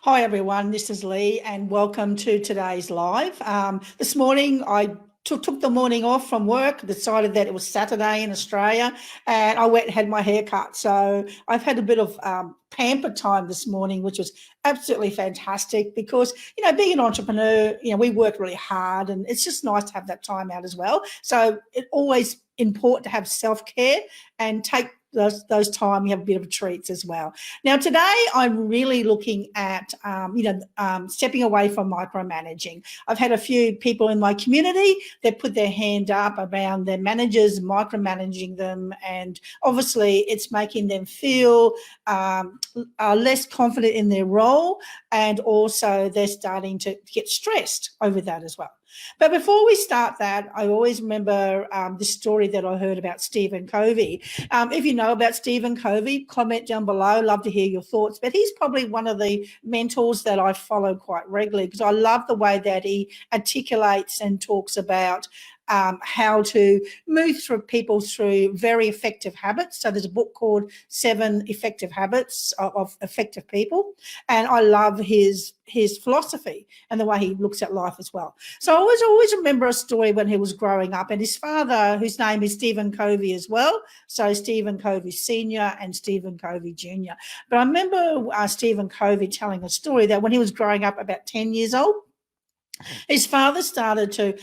Hi everyone, this is Lee and welcome to today's live. This morning I took the morning off from work, decided that it was Saturday in Australia, and I went and had my hair cut. So I've had a bit of pamper time this morning, which was absolutely fantastic because, being an entrepreneur, we work really hard and it's just nice to have that time out as well. So it's always important to have self-care and take those time you have a bit of treats as well. Now today I'm really looking at stepping away from micromanaging. I've had a few people in my community that put their hand up around their managers micromanaging them, and obviously it's making them feel less confident in their role, and also they're starting to get stressed over that as well. But before we start that, I always remember the story that I heard about Stephen Covey. If you know about Stephen Covey, comment down below. Love to hear your thoughts. But he's probably one of the mentors that I follow quite regularly because I love the way that he articulates and talks about how to move through people through very effective habits. So there's a book called 7 Effective Habits of Effective People, and I love his philosophy and the way he looks at life as well. So I always remember a story when he was growing up, and his father, whose name is Stephen Covey as well, so Stephen Covey Senior and Stephen Covey Junior. But I remember Stephen Covey telling a story that when he was growing up about 10 years old, his father started to,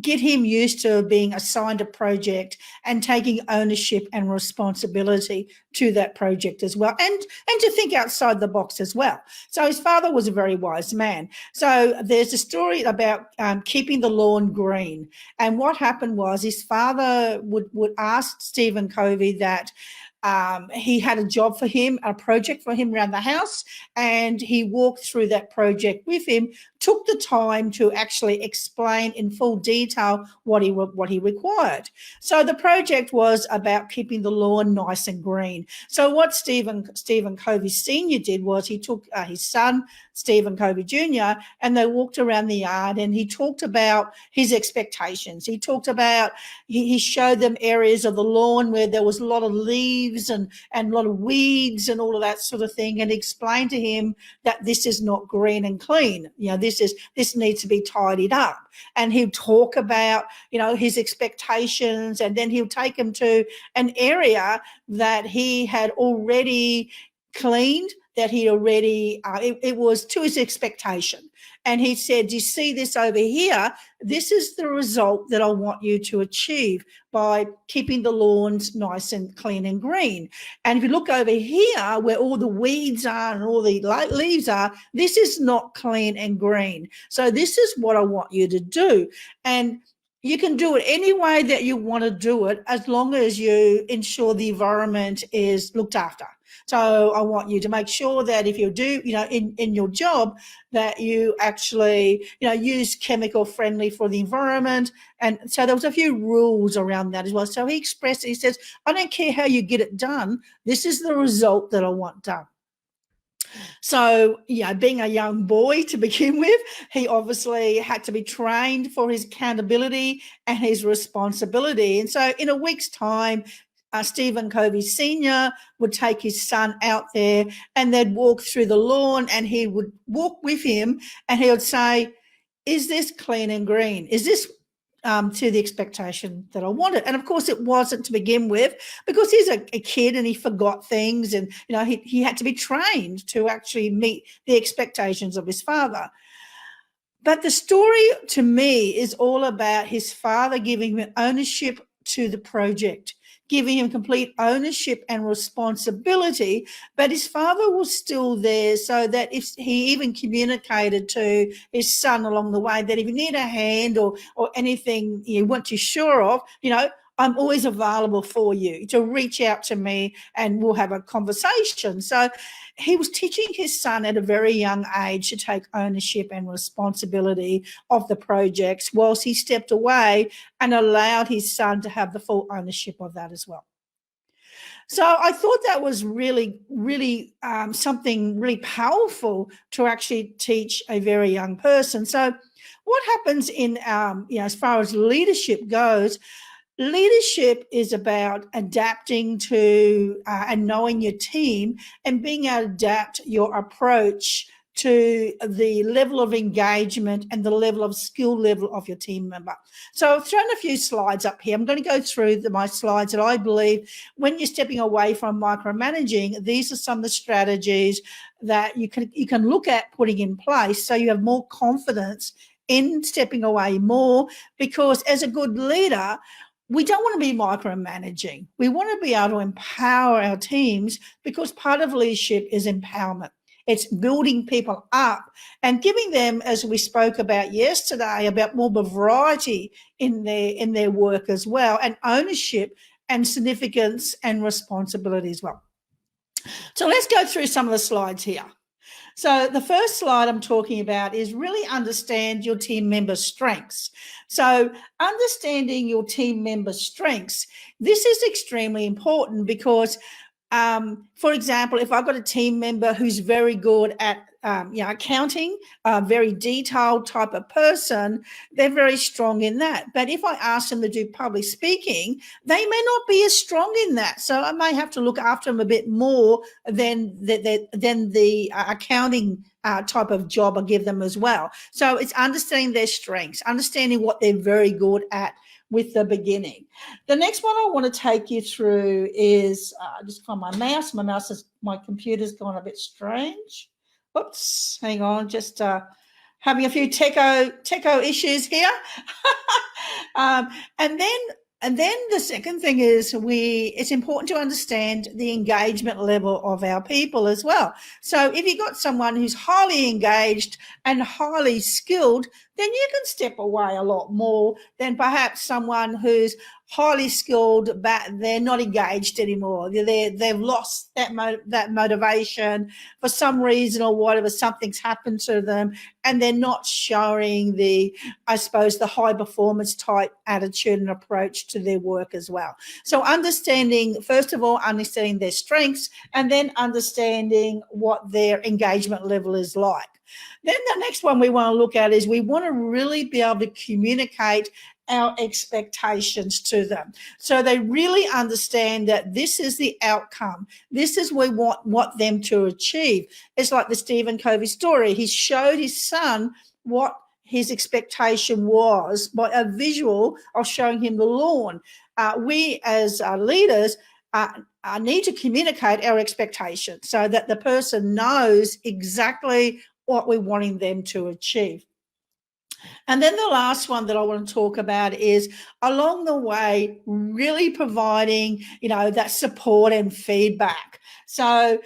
get him used to being assigned a project and taking ownership and responsibility to that project as well, and to think outside the box as well. So his father was a very wise man. So there's a story about keeping the lawn green. And what happened was his father would ask Stephen Covey that he had a job for him, a project for him around the house, and he walked through that project with him, took the time to actually explain in full detail what he required. So the project was about keeping the lawn nice and green. So what Stephen Covey Senior did was he took his son, Stephen Covey Junior, and they walked around the yard, and he talked about his expectations. He talked about, he showed them areas of the lawn where there was a lot of leaves and a lot of weeds and all of that sort of thing, and explained to him that this is not green and clean. This needs to be tidied up. And he'll talk about, his expectations, and then he'll take him to an area that he had already cleaned, that he already, it was to his expectation. And he said, you see this over here? This is the result that I want you to achieve by keeping the lawns nice and clean and green. And if you look over here where all the weeds are and all the leaves are, this is not clean and green. So this is what I want you to do. And you can do it any way that you want to do it, as long as you ensure the environment is looked after. So I want you to make sure that if you do, in your job, that you actually, use chemical friendly for the environment. And so there was a few rules around that as well. So he says, I don't care how you get it done. This is the result that I want done. So, being a young boy to begin with, he obviously had to be trained for his accountability and his responsibility. And so in a week's time, Stephen Covey Senior would take his son out there, and they'd walk through the lawn, and he would walk with him, and he would say, is this clean and green? Is this to the expectation that I wanted? And of course it wasn't to begin with, because he's a kid and he forgot things, and he had to be trained to actually meet the expectations of his father. But the story to me is all about his father giving him ownership to the project, giving him complete ownership and responsibility, but his father was still there, so that if he even communicated to his son along the way that if you need a hand or anything you weren't too sure of, I'm always available for you to reach out to me and we'll have a conversation. So he was teaching his son at a very young age to take ownership and responsibility of the projects, whilst he stepped away and allowed his son to have the full ownership of that as well. So I thought that was really, really something really powerful to actually teach a very young person. So what happens in, as far as leadership goes, Leadership is about adapting to and knowing your team and being able to adapt your approach to the level of engagement and the level of skill level of your team member. So I've thrown a few slides up here. I'm going to go through my slides that I believe when you're stepping away from micromanaging, these are some of the strategies that you can look at putting in place so you have more confidence in stepping away more, because as a good leader, we don't want to be micromanaging. We want to be able to empower our teams, because part of leadership is empowerment. It's building people up and giving them, as we spoke about yesterday, about more variety in their work as well, and ownership and significance and responsibility as well. So let's go through some of the slides here. So the first slide I'm talking about is really understand your team member strengths. So understanding your team member strengths, this is extremely important because, for example, if I've got a team member who's very good at accounting, a very detailed type of person, they're very strong in that. But if I ask them to do public speaking, they may not be as strong in that. So I may have to look after them a bit more than the accounting type of job I give them as well. So it's understanding their strengths, understanding what they're very good at with the beginning. The next one I want to take you through is just find my mouse. My computer's gone a bit strange. Whoops, hang on, just having a few techo issues here. And then the second thing is it's important to understand the engagement level of our people as well. So if you've got someone who's highly engaged and highly skilled, then you can step away a lot more than perhaps someone who's highly skilled but they're not engaged anymore. They've lost that motivation for some reason or whatever, something's happened to them, and they're not showing the high performance type attitude and approach to their work as well. So first of all, understanding their strengths, and then understanding what their engagement level is like. Then the next one we want to look at is we want to really be able to communicate our expectations to them, so they really understand that this is the outcome. This is what we want them to achieve. It's like the Stephen Covey story. He showed his son what his expectation was by a visual of showing him the lawn. We as leaders need to communicate our expectations so that the person knows exactly what we're wanting them to achieve. And then the last one that I want to talk about is along the way, really providing, that support and feedback. So,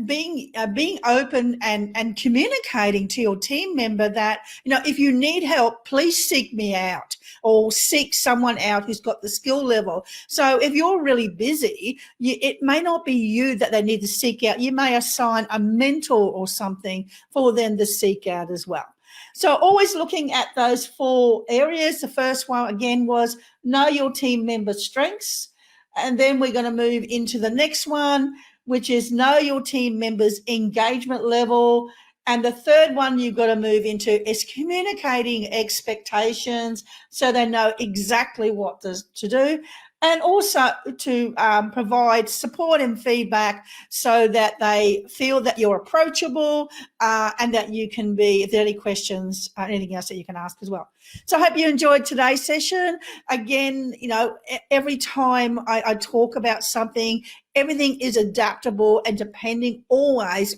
being open and communicating to your team member that, if you need help, please seek me out or seek someone out who's got the skill level. So if you're really busy, it may not be you that they need to seek out. You may assign a mentor or something for them to seek out as well. So always looking at those 4 areas. The first one, again, was know your team member's strengths. And then we're going to move into the next one, which is know your team member's engagement level. And the third one you've got to move into is communicating expectations so they know exactly what to do. And also to provide support and feedback so that they feel that you're approachable and that you can be, if there are any questions, anything else that you can ask as well. So I hope you enjoyed today's session. Again, every time I talk about something, everything is adaptable and depending always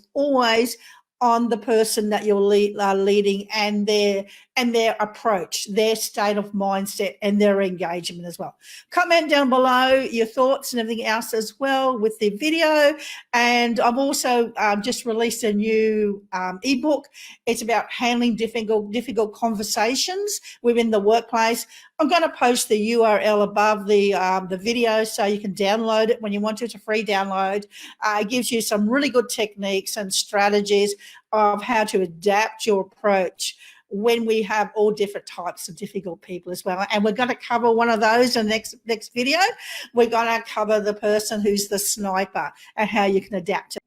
on the person that you're leading and their approach, their state of mindset and their engagement as well. Comment down below your thoughts and everything else as well with the video. And I've also just released a new ebook. It's about handling difficult conversations within the workplace. I'm going to post the URL above the video so you can download it when you want to. It's a free download. It gives you some really good techniques and strategies of how to adapt your approach when we have all different types of difficult people as well. And we're going to cover one of those in the next video. We're going to cover the person who's the sniper and how you can adapt to